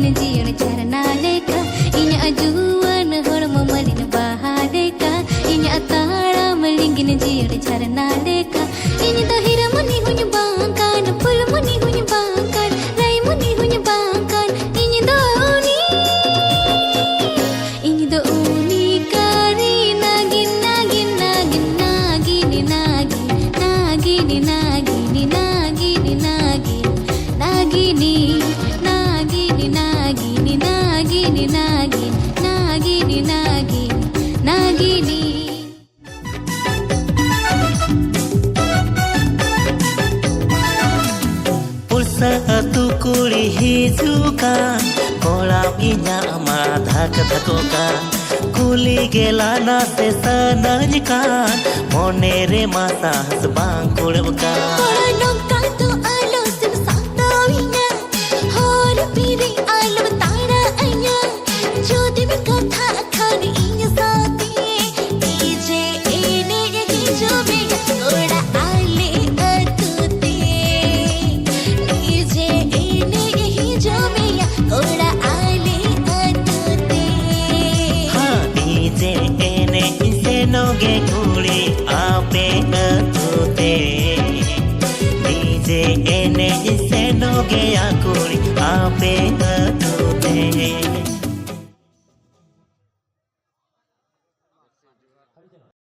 malingin jion charna leka inya ajuan hormo malin bahadeka inya atara malingin jion charna leka inya dahira mani hunya bangkan pul mani hunya bangkan rai mani hunya bangkan inya do uni kari nagin nagin nagin nagin nagin nagin nagin nagin nagin nagini nagini nagini nagini nagin nagini nagin nagini Pulsa atu kuli hijukan kolam inya amadha kathakokan kuli gelana se sanajkan monere masas bang kulebkan Kola nongka tu